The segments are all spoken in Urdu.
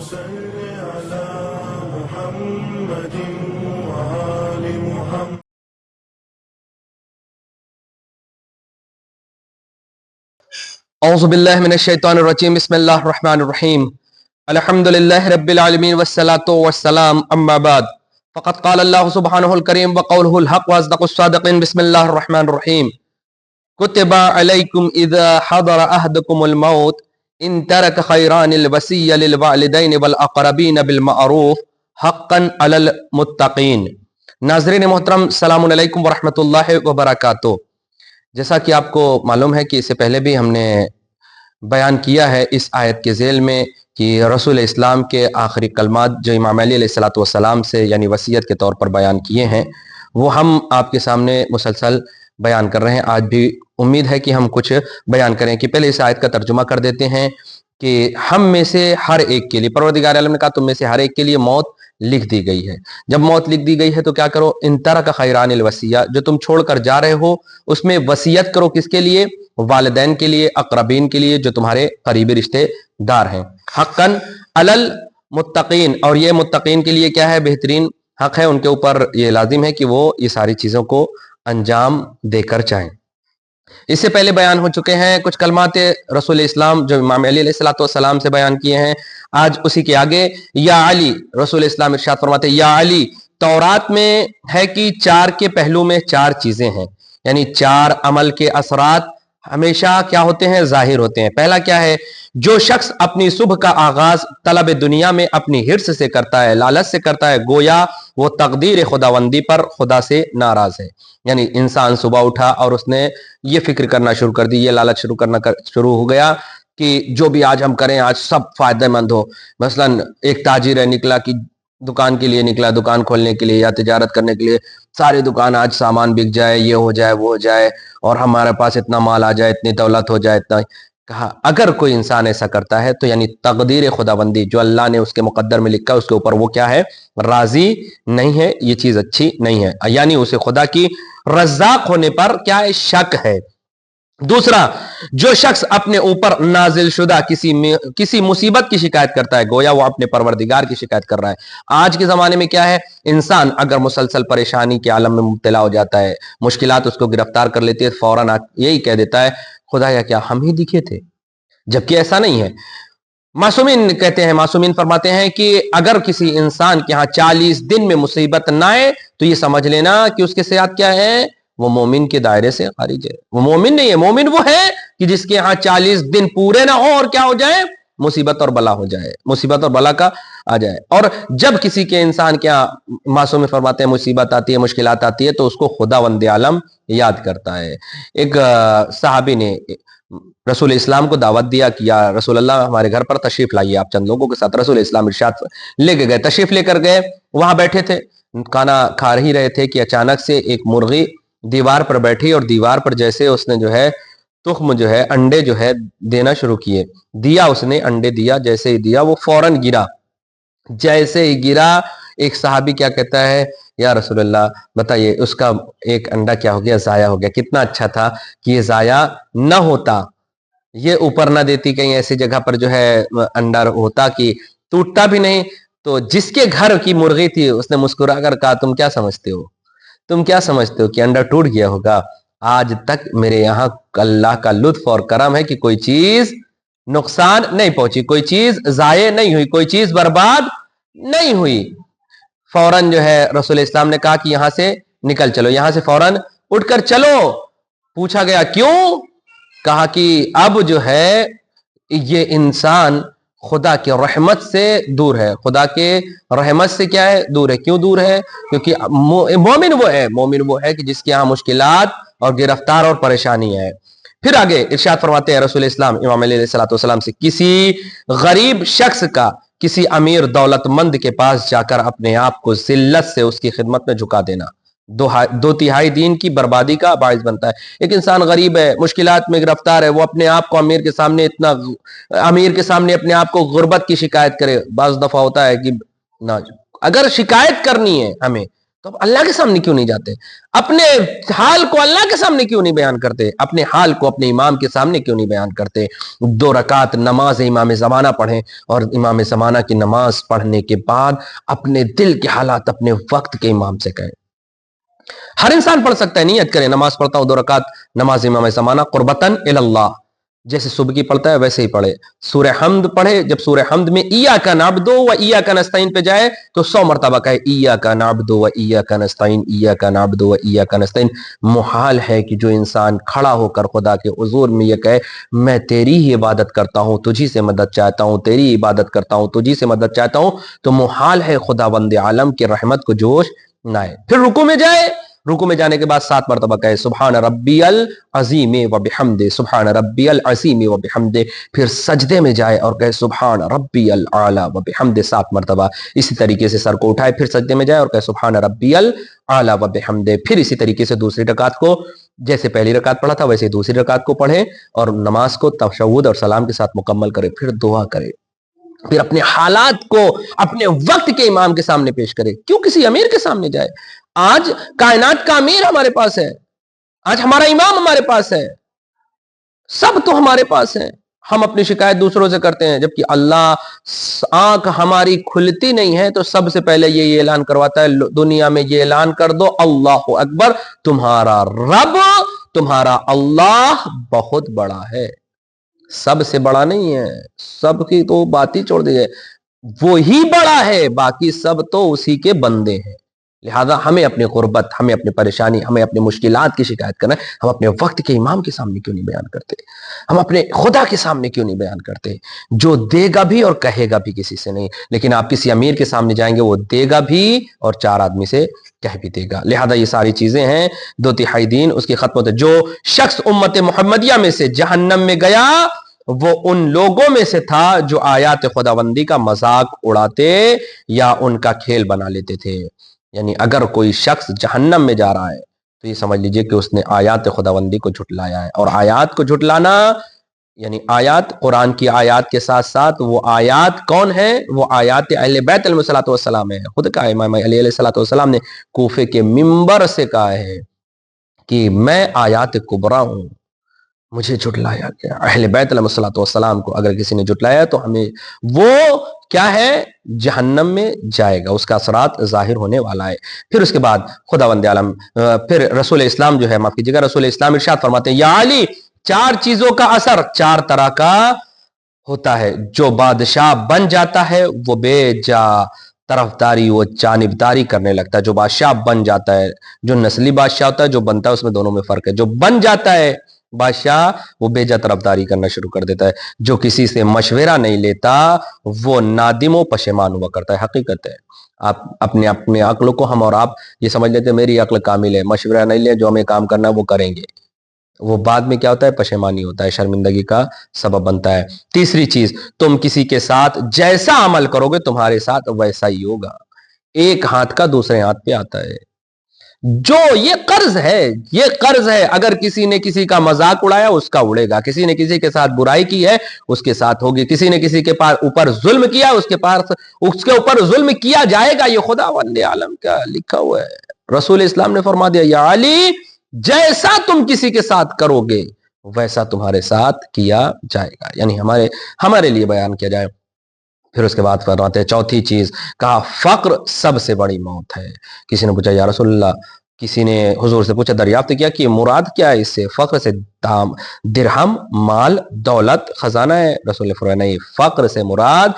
صل على محمد وآل محمد. اعوذ باللہ من الشیطان الرجیم. بسم اللہ الرحمن الرحیم. الحمد للہ رب العالمین والصلاة والسلام. اما بعد فقد قال اللہ سبحانہ الکریم وقولہ الحق واصدق الصادقین. بسم اللہ الرحمن الرحیم. کتب علیکم اذا حضر احدکم الموت ان ترک خیران الوصیۃ للوالدین والاقربین بالمعروف حقا علی المتقین. ناظرین محترم، السلام علیکم ورحمۃ اللہ وبرکاتہ. جیسا کہ آپ کو معلوم ہے کہ اس سے پہلے بھی ہم نے بیان کیا ہے اس آیت کے ذیل میں کہ رسول اسلام کے آخری کلمات جو امام علی علیہ السلام سے یعنی وصیت کے طور پر بیان کیے ہیں وہ ہم آپ کے سامنے مسلسل بیان کر رہے ہیں. آج بھی امید ہے کہ ہم کچھ بیان کریں. کہ پہلے اس آیت کا ترجمہ کر دیتے ہیں کہ ہم میں سے ہر ایک کے لیے، پروردگار عالم نے کہا تم میں سے ہر ایک کے لیے موت لکھ دی گئی ہے. جب موت لکھ دی گئی ہے تو کیا کرو؟ ان ترک خیران الوصیہ، جو تم چھوڑ کر جا رہے ہو اس میں وصیت کرو. کس کے لیے؟ والدین کے لیے، اقربین کے لیے، جو تمہارے قریبی رشتے دار ہیں. حقا علی المتقین، اور یہ متقین کے لیے کیا ہے؟ بہترین حق ہے. ان کے اوپر یہ لازم ہے کہ وہ یہ ساری چیزوں کو انجام دے کر چاہیں. اس سے پہلے بیان ہو چکے ہیں کچھ کلمات رسول اسلام جو امام علی علیہ السلام سے بیان کیے ہیں. آج اسی کے آگے یا علی، رسول اسلام ارشاد فرماتے ہیں یا علی. تورات میں ہے کہ 4 کے پہلو میں 4 چیزیں ہیں، یعنی 4 عمل کے اثرات ہمیشہ کیا ہوتے ہیں؟ ظاہر ہوتے ہیں. پہلا کیا ہے؟ جو شخص اپنی صبح کا آغاز طلب دنیا میں اپنی حرص سے کرتا ہے، لالچ سے کرتا ہے، گویا وہ تقدیر خداوندی پر خدا سے ناراض ہے. یعنی انسان صبح اٹھا اور اس نے یہ فکر کرنا شروع کر دی، یہ لالچ شروع ہو گیا کہ جو بھی آج ہم کریں آج سب فائدہ مند ہو. مثلا ایک تاجر ہے، نکلا کہ دکان کے لیے نکلا، دکان کھولنے کے لیے یا تجارت کرنے کے لیے، ساری دکان آج سامان بک جائے، یہ ہو جائے وہ ہو جائے اور ہمارے پاس اتنا مال آ جائے، اتنی دولت ہو جائے. اتنا کہا اگر کوئی انسان ایسا کرتا ہے تو یعنی تقدیر خداوندی جو اللہ نے اس کے مقدر میں لکھا اس کے اوپر وہ کیا ہے؟ راضی نہیں ہے. یہ چیز اچھی نہیں ہے، یعنی اسے خدا کی رزاق ہونے پر کیا ہے؟ شک ہے. دوسرا، جو شخص اپنے اوپر نازل شدہ کسی مصیبت کی شکایت کرتا ہے، گویا وہ اپنے پروردگار کی شکایت کر رہا ہے. آج کے زمانے میں کیا ہے؟ انسان اگر مسلسل پریشانی کے عالم میں مبتلا ہو جاتا ہے، مشکلات اس کو گرفتار کر لیتی ہے، فوراً یہی کہہ دیتا ہے خدا یا کیا ہم ہی دکھے تھے، جبکہ ایسا نہیں ہے. معصومین کہتے ہیں، معصومین فرماتے ہیں کہ اگر کسی انسان کے ہاں 40 دن میں مصیبت نہ آئے تو یہ سمجھ لینا کہ اس کے ساتھ کیا ہے؟ وہ مومن کے دائرے سے خارج ہے. وہ مومن نہیں ہے. مومن وہ ہے کہ جس کے ہاں 40 دن پورے نہ ہو اور کیا ہو جائے؟ مصیبت اور بلا ہو جائے، مصیبت اور بلا کا آ جائے. اور جب کسی کے انسان کے ہاں معصوم فرماتے ہیں مصیبت آتی ہے، مشکلات آتی ہے تو اس کو خداوند عالم یاد کرتا ہے. ایک صحابی نے رسول اسلام کو دعوت دیا کہ یا رسول اللہ ہمارے گھر پر تشریف لائیے. آپ چند لوگوں کے ساتھ رسول اسلام ارشاد لے کے گئے، تشریف لے کر گئے. وہاں بیٹھے تھے، کھانا کھا ہی رہے تھے کہ اچانک سے ایک مرغی دیوار پر بیٹھی اور دیوار پر جیسے اس نے جو ہے تخم جو ہے انڈے جو ہے دینا شروع کیے. دیا اس نے انڈے دیا، جیسے ہی دیا وہ فوراً گرا. جیسے ہی گرا ایک صحابی کیا کہتا ہے یا رسول اللہ بتائیے اس کا ایک انڈا کیا ہو گیا؟ ضائع ہو گیا. کتنا اچھا تھا کہ یہ ضائع نہ ہوتا، یہ اوپر نہ دیتی کہیں ایسی جگہ پر جو ہے انڈا ہوتا کہ ٹوٹتا بھی نہیں. تو جس کے گھر کی مرغی تھی اس نے مسکرا کر کہا تم کیا سمجھتے ہو؟ تم کیا سمجھتے ہو کہ انڈا ٹوٹ گیا ہوگا؟ آج تک میرے یہاں اللہ کا لطف اور کرم ہے کہ کوئی چیز نقصان نہیں پہنچی، کوئی چیز ضائع نہیں ہوئی، کوئی چیز برباد نہیں ہوئی. فوراً جو ہے رسول اسلام نے کہا کہ یہاں سے نکل چلو، یہاں سے فوراً اٹھ کر چلو. پوچھا گیا کیوں؟ کہا کہ اب جو ہے یہ انسان خدا کے رحمت سے دور ہے. خدا کے رحمت سے کیا ہے؟ دور ہے. کیوں دور ہے؟ کیونکہ مومن وہ ہے کہ جس کے یہاں مشکلات اور گرفتار اور پریشانی ہے. پھر آگے ارشاد فرماتے ہیں رسول اسلام امام علیہ السلام سے، کسی غریب شخص کا کسی امیر دولت مند کے پاس جا کر اپنے آپ کو ذلت سے اس کی خدمت میں جھکا دینا 2/3 دین کی بربادی کا باعث بنتا ہے. ایک انسان غریب ہے، مشکلات میں گرفتار ہے، وہ اپنے آپ کو امیر کے سامنے اپنے آپ کو غربت کی شکایت کرے. بعض دفعہ ہوتا ہے کہ اگر شکایت کرنی ہے ہمیں تو اب اللہ کے سامنے کیوں نہیں جاتے؟ اپنے حال کو اللہ کے سامنے کیوں نہیں بیان کرتے؟ اپنے حال کو اپنے امام کے سامنے کیوں نہیں بیان کرتے؟ 2 رکعت نماز امام زمانہ پڑھیں، اور امام زمانہ کی نماز پڑھنے کے بعد اپنے دل کے حالات اپنے وقت کے امام سے کہیں۔ ہر انسان پڑھ سکتا ہے، نیت کرے نماز پڑھتا ہوں 2 رکعت نماز امام زمانہ قربتاً اللہ، جیسے صبح کی پڑھتا ہے ویسے ہی پڑھے۔ سورہ حمد پڑھے، جب سورہ حمد میں ایاک نعبد و ایاک نستعین پہ جائے تو 100 مرتبہ کہے ایاک نعبد و ایاک نستعین، ایاک نعبد و ایاک نستعین۔ محال ہے کہ جو انسان کھڑا ہو کر خدا کے حضور میں یہ کہے میں تیری ہی عبادت کرتا ہوں، تجھی سے مدد چاہتا ہوں، تیری عبادت کرتا ہوں، تجھی سے مدد چاہتا ہوں، تو محال ہے خداوند عالم کی رحمت کو جوش نہ آئے۔ پھر رکوع میں جائے، رکوع میں جانے کے بعد 7 مرتبہ کہے سبحان ربی العظیم و بحمدہ، سبحان ربی العظیم و بحمدہ۔ پھر سجدے میں جائے اور کہے سبحان ربی الاعلی و بحمدہ 7 مرتبہ۔ اسی طریقے سے سر کو اٹھائے، پھر سجدے میں جائے اور کہے سبحان ربی الاعلی و بحمدہ۔ پھر اسی طریقے سے دوسری رکعت کو جیسے پہلی رکعت پڑھا تھا ویسے دوسری رکعت کو پڑھے، اور نماز کو تشہد اور سلام کے ساتھ مکمل کرے، پھر دعا کرے، پھر اپنے حالات کو اپنے وقت کے امام کے سامنے پیش کرے۔ کیوں کسی امیر کے سامنے جائے؟ آج کائنات کا امیر ہمارے پاس ہے، آج ہمارا امام ہمارے پاس ہے، سب تو ہمارے پاس ہے۔ ہم اپنی شکایت دوسروں سے کرتے ہیں، جبکہ اللہ آنکھ ہماری کھلتی نہیں ہے تو سب سے پہلے یہ اعلان کرواتا ہے، دنیا میں یہ اعلان کر دو اللہ اکبر، تمہارا رب، تمہارا اللہ بہت بڑا ہے، سب سے بڑا نہیں ہے، سب کی تو بات ہی چھوڑ دیجیے، وہی بڑا ہے، باقی سب تو اسی کے بندے ہیں۔ لہذا ہمیں اپنی غربت، ہمیں اپنی پریشانی، ہمیں اپنی مشکلات کی شکایت کرنا ہے، ہم اپنے وقت کے امام کے سامنے کیوں نہیں بیان کرتے؟ ہم اپنے خدا کے سامنے کیوں نہیں بیان کرتے؟ جو دے گا بھی اور کہے گا بھی کسی سے نہیں، لیکن آپ کسی امیر کے سامنے جائیں گے وہ دے گا بھی اور 4 آدمی سے کہہ بھی دے گا۔ لہذا یہ ساری چیزیں ہیں، 2/3 دین اس کی ختم ہوتے۔ جو شخص امت محمدیہ میں سے جہنم میں گیا وہ ان لوگوں میں سے تھا جو آیات خداوندی کا مذاق اڑاتے یا ان کا کھیل بنا لیتے تھے۔ یعنی اگر کوئی شخص جہنم میں جا رہا ہے تو یہ سمجھ لیجئے کہ اس نے آیات خداوندی کو جھٹلایا ہے، اور آیات کو جھٹلانا یعنی آیات، قرآن کی آیات کے ساتھ ساتھ وہ آیات کون ہیں؟ وہ آیات اہل بیت علیہ الصلوۃ والسلام ہے۔ خود کہا امام علی علیہ الصلوۃ والسلام نے کوفے کے منبر سے کہا ہے کہ میں آیات کبریٰ ہوں، مجھے جھٹلایا گیا۔ اہل بیت علیہ الصلوۃ والسلام کو اگر کسی نے جھٹلایا تو ہمیں وہ کیا ہے؟ جہنم میں جائے گا، اس کا اثرات ظاہر ہونے والا ہے۔ پھر اس کے بعد خداوند عالم پھر رسول اسلام جو ہے، معاف کیجیے گا، رسول اسلام ارشاد فرماتے ہیں یا علی 4 چیزوں کا اثر 4 طرح کا ہوتا ہے۔ جو بادشاہ بن جاتا ہے وہ بے جا طرفداری و جانبداری کرنے لگتا ہے۔ جو بادشاہ بن جاتا ہے، جو نسلی بادشاہ ہوتا ہے، جو بنتا ہے، اس میں دونوں میں فرق ہے۔ جو بن جاتا ہے بادشاہ وہ بے جا طرفداری کرنا شروع کر دیتا ہے۔ جو کسی سے مشورہ نہیں لیتا وہ نادم و پشیمان ہوا کرتا ہے۔ حقیقت ہے، آپ اپنے عقل کو، ہم اور آپ یہ سمجھ لیتے ہیں میری عقل کامل ہے، مشورہ نہیں لے، جو ہمیں کام کرنا ہے وہ کریں گے، وہ بعد میں کیا ہوتا ہے؟ پشیمانی ہوتا ہے، شرمندگی کا سبب بنتا ہے۔ تیسری چیز، تم کسی کے ساتھ جیسا عمل کرو گے تمہارے ساتھ ویسا ہی ہوگا۔ ایک ہاتھ کا دوسرے ہاتھ پہ آتا ہے۔ جو یہ قرض ہے، یہ قرض ہے، اگر کسی نے کسی کا مذاق اڑایا اس کا اڑے گا، کسی نے کسی کے ساتھ برائی کی ہے اس کے ساتھ ہوگی، کسی نے کسی کے اوپر ظلم کیا اس کے اوپر ظلم کیا جائے گا۔ یہ خداوند عالم کا لکھا ہوا ہے۔ رسول اسلام نے فرما دیا یا علی جیسا تم کسی کے ساتھ کرو گے ویسا تمہارے ساتھ کیا جائے گا، یعنی ہمارے لیے بیان کیا جائے۔ پھر اس کے بعد فرماتے ہیں چوتھی چیز، کہا فقر سب سے بڑی موت ہے۔ کسی نے پوچھا یا رسول اللہ، کسی نے حضور سے پوچھا، دریافت کیا کہ مراد کیا ہے اس سے؟ فقر سے درہم، مال، دولت، خزانہ ہے؟ رسول نے فرمایا نہیں، فقر سے مراد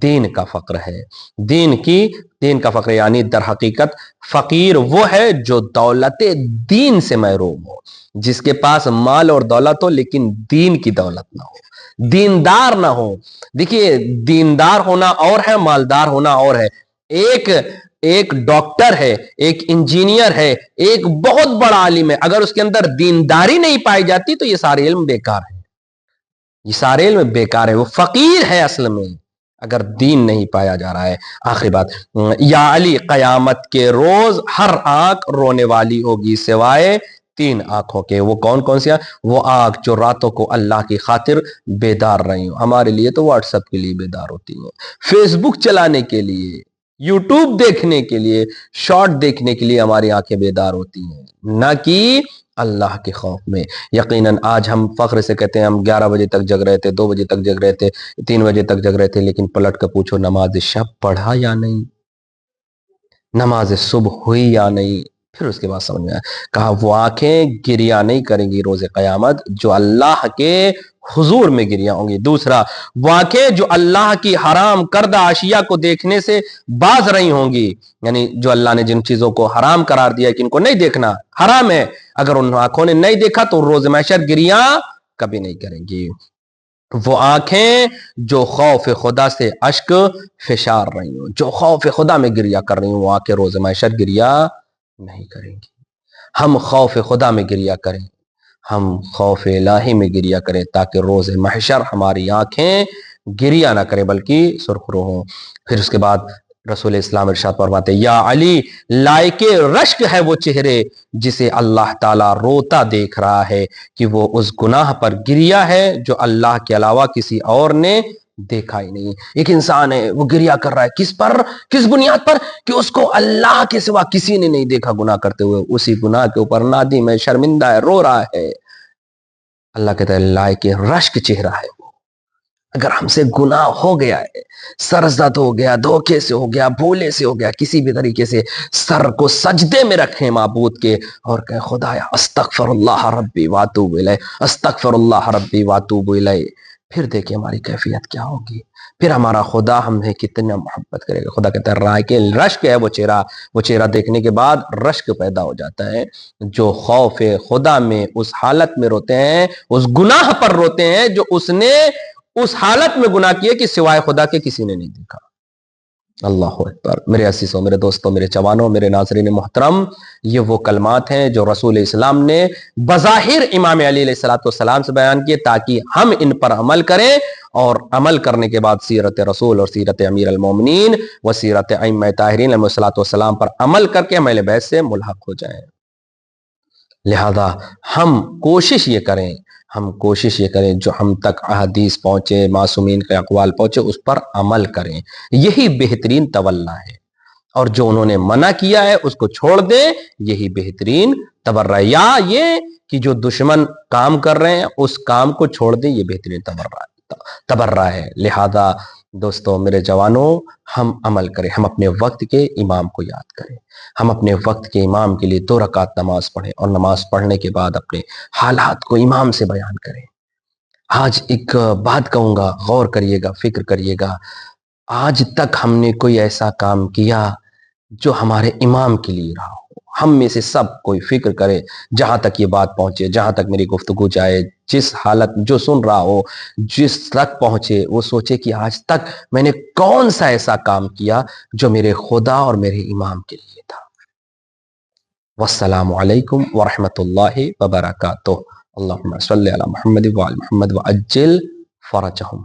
دین کا فقر ہے۔ دین کا فقر یعنی در حقیقت فقیر وہ ہے جو دولت دین سے محروم ہو، جس کے پاس مال اور دولت ہو لیکن دین کی دولت نہ ہو، دیندار نہ ہو۔ دیکھیے دیندار ہونا اور ہے، مالدار ہونا اور ہے۔ ایک ڈاکٹر ہے، ایک انجینئر ہے، ایک بہت بڑا عالم ہے، اگر اس کے اندر دینداری نہیں پائی جاتی تو یہ سارے علم بیکار ہے، یہ سارے علم بیکار ہے۔ وہ فقیر ہے اصل میں اگر دین نہیں پایا جا رہا ہے۔ آخری بات، یا علی قیامت کے روز ہر آنکھ رونے والی ہوگی سوائے 3 آنکھوں کے۔ وہ کون سی؟ وہ آنکھ جو راتوں کو اللہ کی خاطر بیدار رہی ہوں۔ ہمارے لیے تو واٹس ایپ کے لیے بیدار ہوتی ہیں، فیس بک چلانے کے لیے، یوٹیوب دیکھنے کے لیے، شارٹ دیکھنے کے لیے ہماری آنکھیں بیدار ہوتی ہیں، نہ کہ اللہ کے خوف میں۔ یقیناً آج ہم فخر سے کہتے ہیں ہم 11 بجے تک جگ رہے تھے، 2 بجے تک جگ رہے تھے، 3 بجے تک جگ رہے تھے، لیکن پلٹ کر پوچھو نماز شب پڑھا یا نہیں، نماز صبح ہوئی یا نہیں؟ پھر اس کے بعد سمجھ میں آیا، کہا وہ آنکھیں گریہ نہیں کریں گی روز قیامت جو اللہ کے حضور میں گریہ ہوں گی۔ دوسرا، وہ آنکھیں جو اللہ کی حرام کردہ اشیاء کو دیکھنے سے باز رہی ہوں گی، یعنی جو اللہ نے جن چیزوں کو حرام قرار دیا ہے کہ ان کو نہیں دیکھنا، حرام ہے، اگر ان آنکھوں نے نہیں دیکھا تو روز محشر گریہ کبھی نہیں کریں گی۔ وہ آنکھیں جو خوف خدا سے اشک فشار رہی ہوں، جو خوف خدا میں گریہ کر رہی ہوں، وہ آنکھیں روز محشر گریہ نہیں کریں گی۔ ہم خوف خدا میں گریہ کریں، ہم خوف الہی میں گریہ کریں، تاکہ روز محشر ہماری آنکھیں گریہ نہ کریں بلکہ سرخرو ہوں۔ پھر اس کے بعد رسول اسلام ارشاد فرماتے ہیں، یا علی، لائق رشک ہے وہ چہرے جسے اللہ تعالیٰ روتا دیکھ رہا ہے کہ وہ اس گناہ پر گریہ ہے جو اللہ کے علاوہ کسی اور نے دیکھا ہی نہیں۔ ایک انسان ہے وہ گریہ کر رہا ہے، کس پر؟ کس بنیاد پر؟ کہ اس کو اللہ کے سوا کسی نے نہیں دیکھا گناہ کرتے ہوئے، اسی گناہ کے اوپر نادم ہے، شرمندہ ہے، رو رہا ہے۔ اللہ کہتا ہے لائق رشک چہرہ ہے وہ۔ اگر ہم سے گناہ ہو گیا ہے، سرزد ہو گیا، دھوکے سے ہو گیا، بھولے سے ہو گیا، کسی بھی طریقے سے سر کو سجدے میں رکھیں معبود کے اور کہیں خدایا استغفر اللہ ربی واتوب الیہ، استغفر اللہ ربی واتوب الیہ، پھر دیکھیں ہماری کیفیت کیا ہوگی، پھر ہمارا خدا ہمیں کتنا محبت کرے گا۔ خدا کہتا ہے رائے کے رشک ہے وہ چہرہ دیکھنے کے بعد رشک پیدا ہو جاتا ہے۔ جو خوف خدا میں اس حالت میں روتے ہیں، اس گناہ پر روتے ہیں جو اس نے اس حالت میں گناہ کیے کہ سوائے خدا کے کسی نے نہیں دیکھا۔ اللہ اکبر۔ میرے عزیزوں، میرے دوستوں، میرے جوانوں، میرے ناظرین محترم، یہ وہ کلمات ہیں جو رسول اسلام نے بظاہر امام علی علیہ السلام سے بیان کیے تاکہ ہم ان پر عمل کریں، اور عمل کرنے کے بعد سیرت رسول اور سیرت امیر المومنین و سیرت ائمہ طاہرین علیہ السلام پر عمل کر کے اہل بیت سے ملحق ہو جائیں۔ لہذا ہم کوشش یہ کریں جو ہم تک احادیث پہنچے، معصومین کے اقوال پہنچے، اس پر عمل کریں، یہی بہترین تولا ہے، اور جو انہوں نے منع کیا ہے اس کو چھوڑ دیں، یہی بہترین تبرہ ہے، یا یہ کہ جو دشمن کام کر رہے ہیں اس کام کو چھوڑ دیں، یہ بہترین تبرہ ہے۔ لہذا دوستو، میرے جوانوں، ہم عمل کریں، ہم اپنے وقت کے امام کو یاد کریں، ہم اپنے وقت کے امام کے لیے 2 رکعت نماز پڑھیں، اور نماز پڑھنے کے بعد اپنے حالات کو امام سے بیان کریں۔ آج ایک بات کہوں گا، غور کریے گا، فکر کریے گا، آج تک ہم نے کوئی ایسا کام کیا جو ہمارے امام کے لیے رہا ہو؟ ہم میں سے سب کوئی فکر کرے، جہاں تک یہ بات پہنچے، جہاں تک میری گفتگو جائے، جس حالت جو سن رہا ہو، جس تک پہنچے، وہ سوچے کہ آج تک میں نے کون سا ایسا کام کیا جو میرے خدا اور میرے امام کے لیے تھا۔ والسلام علیکم ورحمۃ اللہ وبرکاتہ۔ اللہم صلی علی محمد وعلی محمد وعجل فرجہم۔